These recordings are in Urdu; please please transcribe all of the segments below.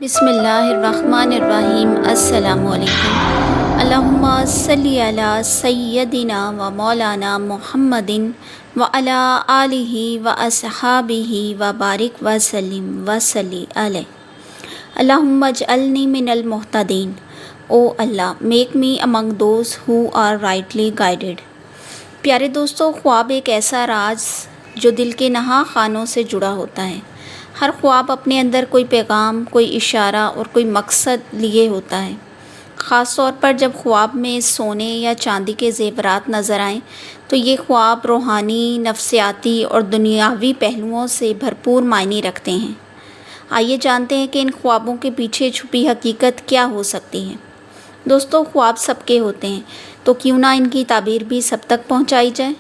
بسم اللہ الرحمن الرحیم۔ السلام علیکم۔ اللہم صلی علی سیدنا و مولانا محمد و علی آلہ و اصحابہ و بارک وسلم وصلی علیہ۔ اللہم اجعلنی من المہتدین۔ O Allah make me among those who are rightly guided. پیارے دوستو، خواب ایک ایسا راز جو دل کے نہاں خانوں سے جڑا ہوتا ہے۔ ہر خواب اپنے اندر کوئی پیغام، کوئی اشارہ اور کوئی مقصد لیے ہوتا ہے۔ خاص طور پر جب خواب میں سونے یا چاندی کے زیورات نظر آئیں تو یہ خواب روحانی، نفسیاتی اور دنیاوی پہلوؤں سے بھرپور معنی رکھتے ہیں۔ آئیے جانتے ہیں کہ ان خوابوں کے پیچھے چھپی حقیقت کیا ہو سکتی ہے۔ دوستو، خواب سب کے ہوتے ہیں، تو کیوں نہ ان کی تعبیر بھی سب تک پہنچائی جائے۔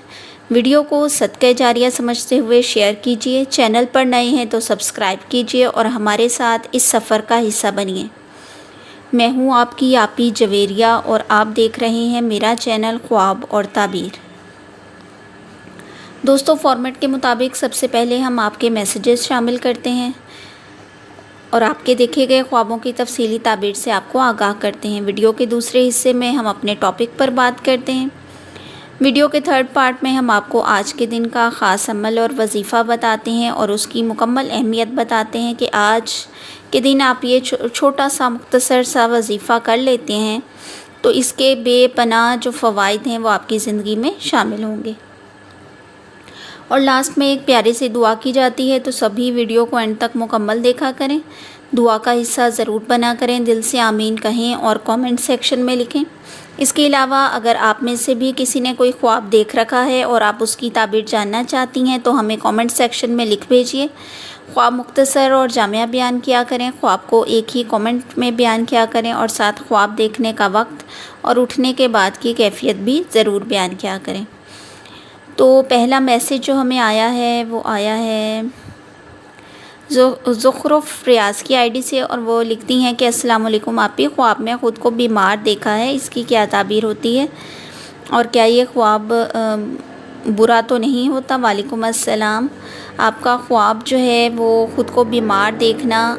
ویڈیو کو صدقہ جاریہ سمجھتے ہوئے شیئر کیجیے، چینل پر نئے ہیں تو سبسکرائب کیجیے اور ہمارے ساتھ اس سفر کا حصہ بنیے۔ میں ہوں آپ کی آپی جویریہ اور آپ دیکھ رہے ہیں میرا چینل خواب اور تعبیر۔ دوستو، فارمیٹ کے مطابق سب سے پہلے ہم آپ کے میسیجز شامل کرتے ہیں اور آپ کے دیکھے گئے خوابوں کی تفصیلی تعبیر سے آپ کو آگاہ کرتے ہیں۔ ویڈیو کے دوسرے حصے میں ہم اپنے ٹاپک پر بات کرتے ہیں۔ ویڈیو کے تھرڈ پارٹ میں ہم آپ کو آج کے دن کا خاص عمل اور وظیفہ بتاتے ہیں اور اس کی مکمل اہمیت بتاتے ہیں کہ آج کے دن آپ یہ چھوٹا سا مختصر سا وظیفہ کر لیتے ہیں تو اس کے بے پناہ جو فوائد ہیں وہ آپ کی زندگی میں شامل ہوں گے۔ اور لاسٹ میں ایک پیاری سی دعا کی جاتی ہے، تو سبھی ویڈیو کو اینڈ تک مکمل دیکھا کریں، دعا کا حصہ ضرور بنا کریں، دل سے آمین کہیں اور کامنٹ سیکشن میں لکھیں۔ اس کے علاوہ اگر آپ میں سے بھی کسی نے کوئی خواب دیکھ رکھا ہے اور آپ اس کی تعبیر جاننا چاہتی ہیں تو ہمیں کامنٹ سیکشن میں لکھ بھیجیے۔ خواب مختصر اور جامع بیان کیا کریں، خواب کو ایک ہی کامنٹ میں بیان کیا کریں اور ساتھ خواب دیکھنے کا وقت اور اٹھنے کے بعد کی کیفیت بھی ضرور بیان کیا کریں۔ تو پہلا میسیج جو ہمیں آیا ہے وہ آیا ہے زخرف ریاض کی آئی ڈی سے، اور وہ لکھتی ہیں کہ السلام علیکم آپی، خواب میں خود کو بیمار دیکھا ہے، اس کی کیا تعبیر ہوتی ہے اور کیا یہ خواب برا تو نہیں ہوتا؟ وعلیکم السلام۔ آپ کا خواب جو ہے وہ خود کو بیمار دیکھنا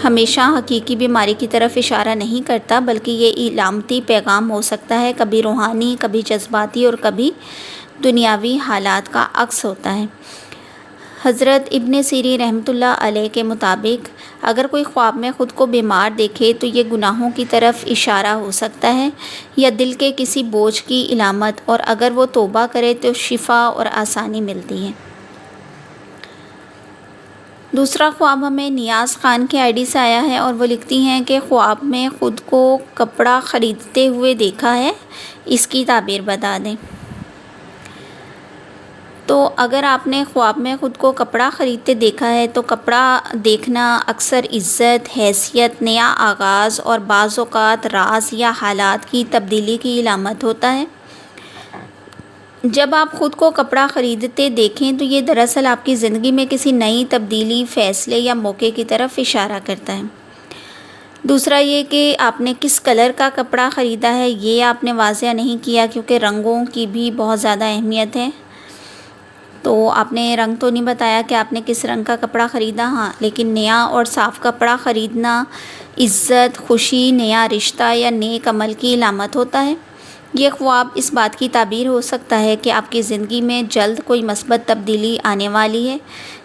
ہمیشہ حقیقی بیماری کی طرف اشارہ نہیں کرتا، بلکہ یہ علامتی پیغام ہو سکتا ہے، کبھی روحانی، کبھی جذباتی اور کبھی دنیاوی حالات کا عکس ہوتا ہے۔ حضرت ابن سیرین رحمۃ اللہ علیہ کے مطابق اگر کوئی خواب میں خود کو بیمار دیکھے تو یہ گناہوں کی طرف اشارہ ہو سکتا ہے یا دل کے کسی بوجھ کی علامت، اور اگر وہ توبہ کرے تو شفا اور آسانی ملتی ہے۔ دوسرا خواب ہمیں نیاز خان کے آئی ڈی سے آیا ہے اور وہ لکھتی ہیں کہ خواب میں خود کو کپڑا خریدتے ہوئے دیکھا ہے، اس کی تعبیر بتا دیں۔ تو اگر آپ نے خواب میں خود کو کپڑا خریدتے دیکھا ہے تو کپڑا دیکھنا اکثر عزت، حیثیت، نیا آغاز اور بعض اوقات راز یا حالات کی تبدیلی کی علامت ہوتا ہے۔ جب آپ خود کو کپڑا خریدتے دیکھیں تو یہ دراصل آپ کی زندگی میں کسی نئی تبدیلی، فیصلے یا موقع کی طرف اشارہ کرتا ہے۔ دوسرا یہ کہ آپ نے کس کلر کا کپڑا خریدا ہے، یہ آپ نے واضح نہیں کیا کیونکہ رنگوں کی بھی بہت زیادہ اہمیت ہے۔ تو آپ نے رنگ تو نہیں بتایا کہ آپ نے کس رنگ کا کپڑا خریدا، ہاں لیکن نیا اور صاف کپڑا خریدنا عزت، خوشی، نیا رشتہ یا نیک عمل کی علامت ہوتا ہے۔ یہ خواب اس بات کی تعبیر ہو سکتا ہے کہ آپ کی زندگی میں جلد کوئی مثبت تبدیلی آنے والی ہے،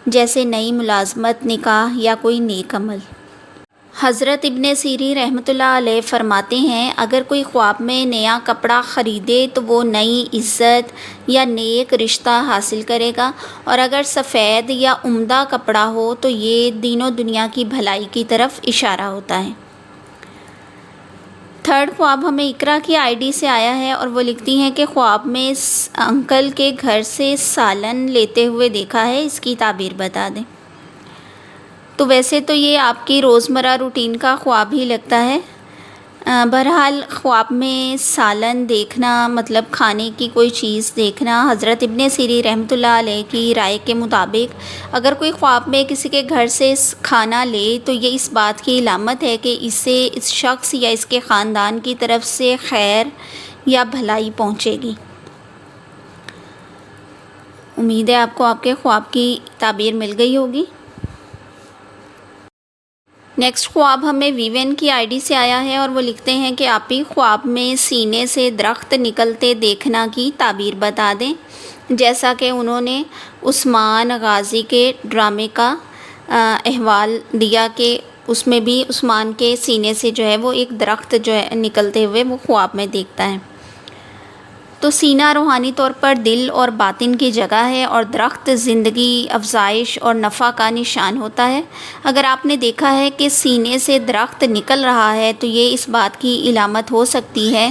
جیسے نئی ملازمت، نکاح یا کوئی نیک عمل۔ حضرت ابن سیرین رحمۃ اللہ علیہ فرماتے ہیں اگر کوئی خواب میں نیا کپڑا خریدے تو وہ نئی عزت یا نیک رشتہ حاصل کرے گا، اور اگر سفید یا عمدہ کپڑا ہو تو یہ دین و دنیا کی بھلائی کی طرف اشارہ ہوتا ہے۔ تھرڈ خواب ہمیں اقرا کی آئی ڈی سے آیا ہے اور وہ لکھتی ہیں کہ خواب میں انکل کے گھر سے سالن لیتے ہوئے دیکھا ہے، اس کی تعبیر بتا دیں۔ تو ویسے تو یہ آپ کی روزمرہ روٹین کا خواب ہی لگتا ہے۔ بہرحال خواب میں سالن دیکھنا مطلب کھانے کی کوئی چیز دیکھنا، حضرت ابن سیرین رحمۃ اللہ علیہ کی رائے کے مطابق اگر کوئی خواب میں کسی کے گھر سے کھانا لے تو یہ اس بات کی علامت ہے کہ اسے اس شخص یا اس کے خاندان کی طرف سے خیر یا بھلائی پہنچے گی۔ امید ہے آپ کو آپ کے خواب کی تعبیر مل گئی ہوگی۔ نیکسٹ خواب ہمیں ویوین کی آئی ڈی سے آیا ہے اور وہ لکھتے ہیں کہ آپ ہی خواب میں سینے سے درخت نکلتے دیکھنا کی تعبیر بتا دیں، جیسا کہ انہوں نے عثمان غازی کے ڈرامے کا احوال دیا کہ اس میں بھی عثمان کے سینے سے جو ہے وہ ایک درخت جو ہے نکلتے ہوئے وہ خواب میں دیکھتا ہے۔ تو سینہ روحانی طور پر دل اور باطن کی جگہ ہے اور درخت زندگی، افزائش اور نفع کا نشان ہوتا ہے۔ اگر آپ نے دیکھا ہے کہ سینے سے درخت نکل رہا ہے تو یہ اس بات کی علامت ہو سکتی ہے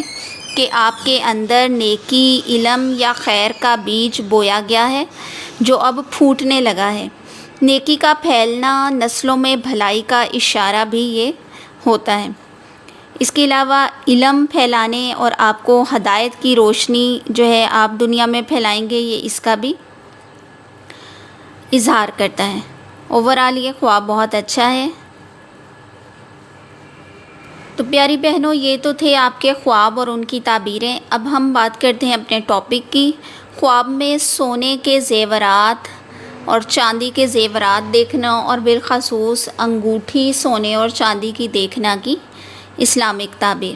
کہ آپ کے اندر نیکی، علم یا خیر کا بیج بویا گیا ہے جو اب پھوٹنے لگا ہے۔ نیکی کا پھیلنا، نسلوں میں بھلائی کا اشارہ بھی یہ ہوتا ہے۔ اس کے علاوہ علم پھیلانے اور آپ کو ہدایت کی روشنی جو ہے آپ دنیا میں پھیلائیں گے، یہ اس کا بھی اظہار کرتا ہے۔ اوورآل یہ خواب بہت اچھا ہے۔ تو پیاری بہنوں، یہ تو تھے آپ کے خواب اور ان کی تعبیریں۔ اب ہم بات کرتے ہیں اپنے ٹاپک کی۔ خواب میں سونے کے زیورات اور چاندی کے زیورات دیکھنا اور بالخصوص انگوٹھی سونے اور چاندی کی دیکھنا کی اسلامک تعبیر۔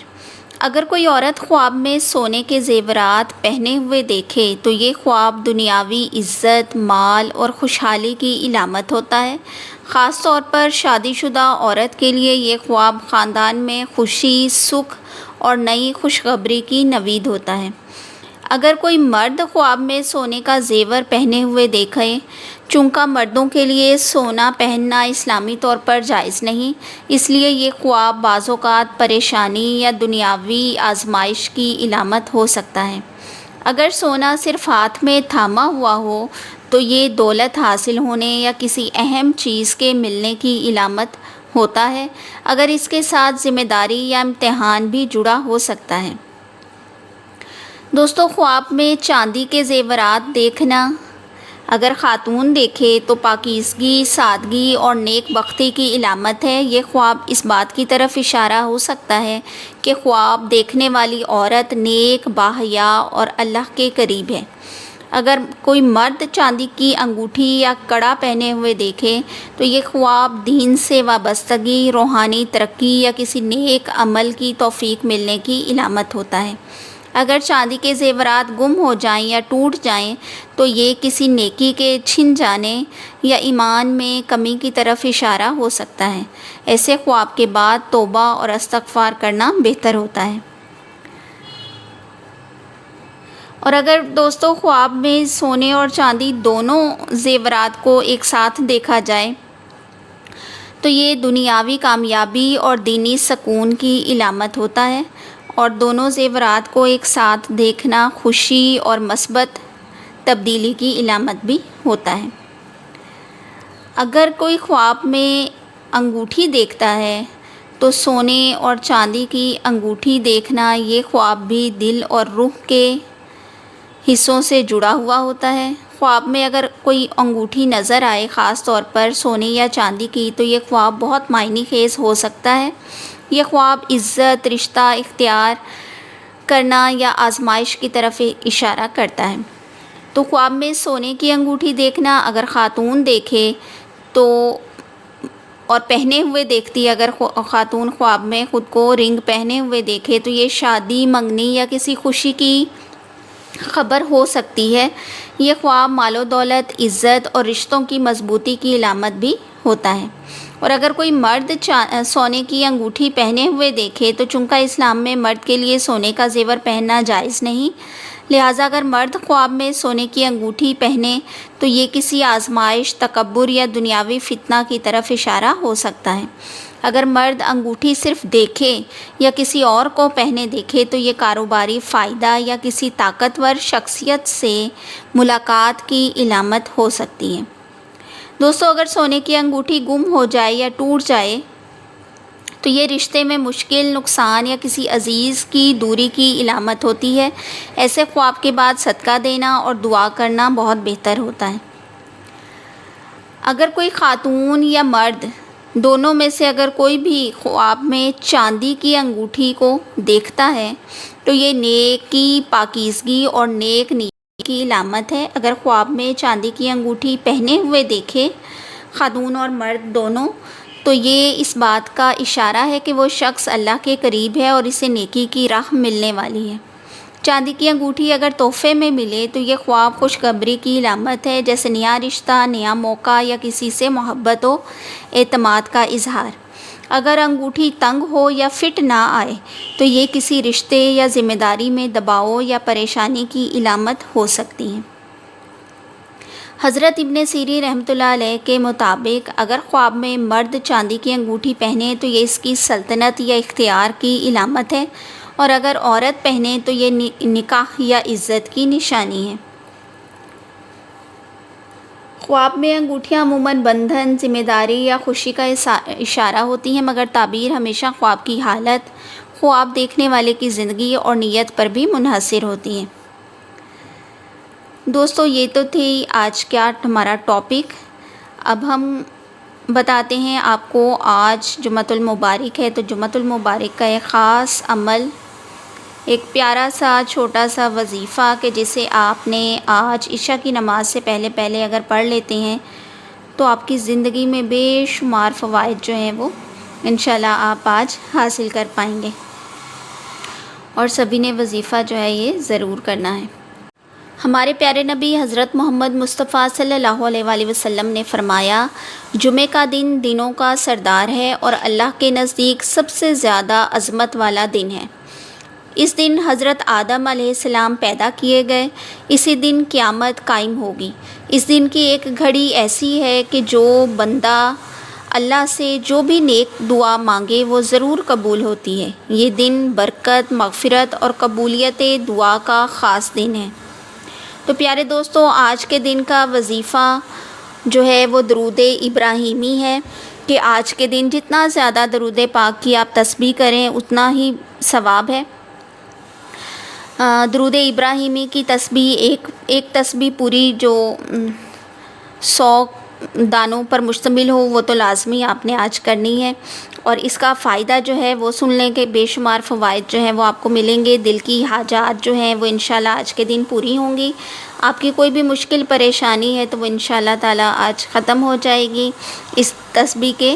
اگر کوئی عورت خواب میں سونے کے زیورات پہنے ہوئے دیکھے تو یہ خواب دنیاوی عزت، مال اور خوشحالی کی علامت ہوتا ہے۔ خاص طور پر شادی شدہ عورت کے لیے یہ خواب خاندان میں خوشی، سکھ اور نئی خوشخبری کی نوید ہوتا ہے۔ اگر کوئی مرد خواب میں سونے کا زیور پہنے ہوئے دیکھے، چونکہ مردوں کے لیے سونا پہننا اسلامی طور پر جائز نہیں، اس لیے یہ خواب بعض اوقات پریشانی یا دنیاوی آزمائش کی علامت ہو سکتا ہے۔ اگر سونا صرف ہاتھ میں تھاما ہوا ہو تو یہ دولت حاصل ہونے یا کسی اہم چیز کے ملنے کی علامت ہوتا ہے۔ اگر اس کے ساتھ ذمہ داری یا امتحان بھی جڑا ہو سکتا ہے۔ دوستو، خواب میں چاندی کے زیورات دیکھنا اگر خاتون دیکھے تو پاکیزگی، سادگی اور نیک بختی کی علامت ہے۔ یہ خواب اس بات کی طرف اشارہ ہو سکتا ہے کہ خواب دیکھنے والی عورت نیک، باحیا اور اللہ کے قریب ہے۔ اگر کوئی مرد چاندی کی انگوٹھی یا کڑا پہنے ہوئے دیکھے تو یہ خواب دین سے وابستگی، روحانی ترقی یا کسی نیک عمل کی توفیق ملنے کی علامت ہوتا ہے۔ اگر چاندی کے زیورات گم ہو جائیں یا ٹوٹ جائیں تو یہ کسی نیکی کے چھن جانے یا ایمان میں کمی کی طرف اشارہ ہو سکتا ہے۔ ایسے خواب کے بعد توبہ اور استغفار کرنا بہتر ہوتا ہے۔ اور اگر دوستو خواب میں سونے اور چاندی دونوں زیورات کو ایک ساتھ دیکھا جائے تو یہ دنیاوی کامیابی اور دینی سکون کی علامت ہوتا ہے، اور دونوں زیورات کو ایک ساتھ دیکھنا خوشی اور مثبت تبدیلی کی علامت بھی ہوتا ہے۔ اگر کوئی خواب میں انگوٹھی دیکھتا ہے تو سونے اور چاندی کی انگوٹھی دیکھنا یہ خواب بھی دل اور روح کے حصوں سے جڑا ہوا ہوتا ہے۔ خواب میں اگر کوئی انگوٹھی نظر آئے، خاص طور پر سونے یا چاندی کی، تو یہ خواب بہت معنی خیز ہو سکتا ہے۔ یہ خواب عزت، رشتہ اختیار کرنا یا آزمائش کی طرف اشارہ کرتا ہے۔ تو خواب میں سونے کی انگوٹھی دیکھنا اگر خاتون دیکھے تو اور پہنے ہوئے دیکھتی، اگر خاتون خواب میں خود کو رنگ پہنے ہوئے دیکھے تو یہ شادی، منگنی یا کسی خوشی کی خبر ہو سکتی ہے۔ یہ خواب مال و دولت، عزت اور رشتوں کی مضبوطی کی علامت بھی ہوتا ہے۔ اور اگر کوئی مرد سونے کی انگوٹھی پہنے ہوئے دیکھے تو چونکہ اسلام میں مرد کے لیے سونے کا زیور پہننا جائز نہیں، لہٰذا اگر مرد خواب میں سونے کی انگوٹھی پہنے تو یہ کسی آزمائش، تکبر یا دنیاوی فتنہ کی طرف اشارہ ہو سکتا ہے۔ اگر مرد انگوٹھی صرف دیکھے یا کسی اور کو پہنے دیکھے تو یہ کاروباری فائدہ یا کسی طاقتور شخصیت سے ملاقات کی علامت ہو سکتی ہے۔ دوستو، اگر سونے کی انگوٹھی گم ہو جائے یا ٹوٹ جائے تو یہ رشتے میں مشکل، نقصان یا کسی عزیز کی دوری کی علامت ہوتی ہے۔ ایسے خواب کے بعد صدقہ دینا اور دعا کرنا بہت بہتر ہوتا ہے۔ اگر کوئی خاتون یا مرد دونوں میں سے اگر کوئی بھی خواب میں چاندی کی انگوٹھی کو دیکھتا ہے تو یہ نیکی، پاکیزگی اور نیک نیتی کی علامت ہے۔ اگر خواب میں چاندی کی انگوٹھی پہنے ہوئے دیکھے خاتون اور مرد دونوں تو یہ اس بات کا اشارہ ہے کہ وہ شخص اللہ کے قریب ہے اور اسے نیکی کی راہ ملنے والی ہے۔ چاندی کی انگوٹھی اگر تحفے میں ملے تو یہ خواب خوشخبری کی علامت ہے، جیسے نیا رشتہ، نیا موقع یا کسی سے محبت و اعتماد کا اظہار۔ اگر انگوٹھی تنگ ہو یا فٹ نہ آئے تو یہ کسی رشتے یا ذمہ داری میں دباؤ یا پریشانی کی علامت ہو سکتی ہے۔ حضرت ابن سیرین رحمۃ اللہ علیہ کے مطابق اگر خواب میں مرد چاندی کی انگوٹھی پہنے تو یہ اس کی سلطنت یا اختیار کی علامت ہے، اور اگر عورت پہنے تو یہ نکاح یا عزت کی نشانی ہے۔ خواب میں انگوٹھیاں عموماً بندھن، ذمہ داری یا خوشی کا اشارہ ہوتی ہیں، مگر تعبیر ہمیشہ خواب کی حالت، خواب دیکھنے والے کی زندگی اور نیت پر بھی منحصر ہوتی ہیں۔ دوستو، یہ تو تھی آج کا ہمارا ٹاپک۔ اب ہم بتاتے ہیں آپ کو، آج جمعۃ المبارک ہے تو جمعۃ المبارک کا ایک خاص عمل، ایک پیارا سا چھوٹا سا وظیفہ کہ جسے آپ نے آج عشاء کی نماز سے پہلے اگر پڑھ لیتے ہیں تو آپ کی زندگی میں بے شمار فوائد جو ہیں وہ انشاءاللہ آپ آج حاصل کر پائیں گے، اور سبھی نے وظیفہ جو ہے یہ ضرور کرنا ہے۔ ہمارے پیارے نبی حضرت محمد مصطفیٰ صلی اللہ علیہ وآلہ وسلم نے فرمایا، جمعہ کا دن دنوں کا سردار ہے اور اللہ کے نزدیک سب سے زیادہ عظمت والا دن ہے۔ اس دن حضرت آدم علیہ السلام پیدا کیے گئے، اسی دن قیامت قائم ہوگی۔ اس دن کی ایک گھڑی ایسی ہے کہ جو بندہ اللہ سے جو بھی نیک دعا مانگے وہ ضرور قبول ہوتی ہے۔ یہ دن برکت، مغفرت اور قبولیت دعا کا خاص دن ہے۔ تو پیارے دوستو، آج کے دن کا وظیفہ جو ہے وہ درود ابراہیمی ہے، کہ آج کے دن جتنا زیادہ درود پاک کی آپ تسبیح کریں اتنا ہی ثواب ہے۔ درود ابراہیمی کی تسبیح ایک تسبیح پوری جو 100 دانوں پر مشتمل ہو وہ تو لازمی آپ نے آج کرنی ہے، اور اس کا فائدہ جو ہے وہ سن لیں کہ بے شمار فوائد جو ہیں وہ آپ کو ملیں گے۔ دل کی حاجات جو ہیں وہ انشاءاللہ آج کے دن پوری ہوں گی۔ آپ کی کوئی بھی مشکل پریشانی ہے تو وہ انشاءاللہ تعالیٰ آج ختم ہو جائے گی اس تسبیح کے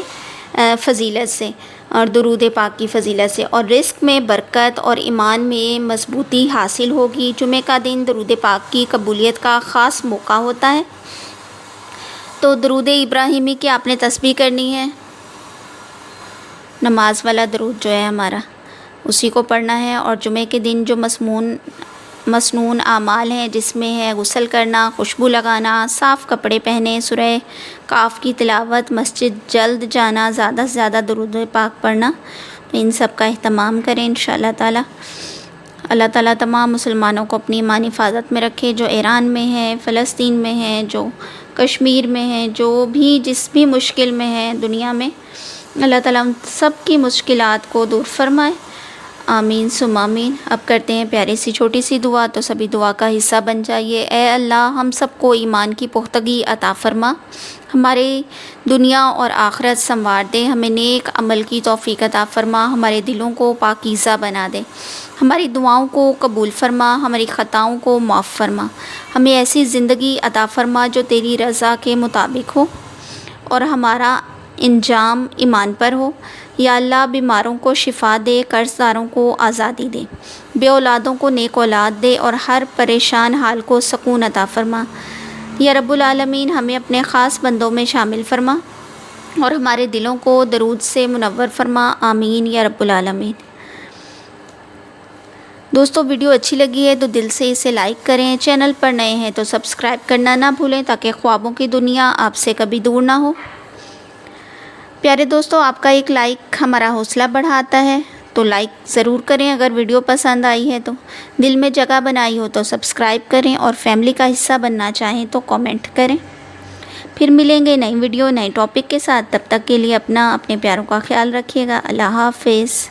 فضیلت سے اور درود پاک کی فضیلت سے، اور رزق میں برکت اور ایمان میں مضبوطی حاصل ہوگی۔ جمعہ کا دن درود پاک کی قبولیت کا خاص موقع ہوتا ہے، تو درود ابراہیمی کی آپ نے تسبیح کرنی ہے۔ نماز والا درود جو ہے ہمارا اسی کو پڑھنا ہے، اور جمعہ کے دن جو مسنون اعمال ہیں جس میں ہے غسل کرنا، خوشبو لگانا، صاف کپڑے پہنے، سورہ کاف کی تلاوت، مسجد جلد جانا، زیادہ سے زیادہ درود پاک پڑھنا، تو ان سب کا اہتمام کریں انشاءاللہ تعالی۔ اللہ تعالیٰ تمام مسلمانوں کو اپنی ایمانی حفاظت میں رکھے، جو ایران میں ہے، فلسطین میں ہے، جو کشمیر میں ہے، جو بھی جس بھی مشکل میں ہے دنیا میں، اللہ تعالیٰ ان سب کی مشکلات کو دور فرمائے، آمین ثم آمین۔ اب کرتے ہیں پیاری سی چھوٹی سی دعا، تو سبھی دعا کا حصہ بن جائیے۔ اے اللہ، ہم سب کو ایمان کی پختگی عطا فرما، ہمارے دنیا اور آخرت سنوار دے، ہمیں نیک عمل کی توفیق عطا فرما، ہمارے دلوں کو پاکیزہ بنا دے، ہماری دعاؤں کو قبول فرما، ہماری خطاؤں کو معاف فرما، ہمیں ایسی زندگی عطا فرما جو تیری رضا کے مطابق ہو اور ہمارا انجام ایمان پر ہو۔ یا اللہ، بیماروں کو شفا دے، قرض داروں کو آزادی دے، بے اولادوں کو نیک اولاد دے، اور ہر پریشان حال کو سکون عطا فرما۔ یا رب العالمین، ہمیں اپنے خاص بندوں میں شامل فرما اور ہمارے دلوں کو درود سے منور فرما، آمین یا رب العالمین۔ دوستو، ویڈیو اچھی لگی ہے تو دل سے اسے لائک کریں، چینل پر نئے ہیں تو سبسکرائب کرنا نہ بھولیں تاکہ خوابوں کی دنیا آپ سے کبھی دور نہ ہو۔ پیارے دوستو، آپ کا ایک لائک ہمارا حوصلہ بڑھاتا ہے، تو لائک ضرور کریں۔ اگر ویڈیو پسند آئی ہے تو دل میں جگہ بنائی ہو تو سبسکرائب کریں، اور فیملی کا حصہ بننا چاہیں تو کامنٹ کریں۔ پھر ملیں گے نئی ویڈیو نئے ٹاپک کے ساتھ، تب تک کے لیے اپنے پیاروں کا خیال رکھیے گا۔ اللہ حافظ۔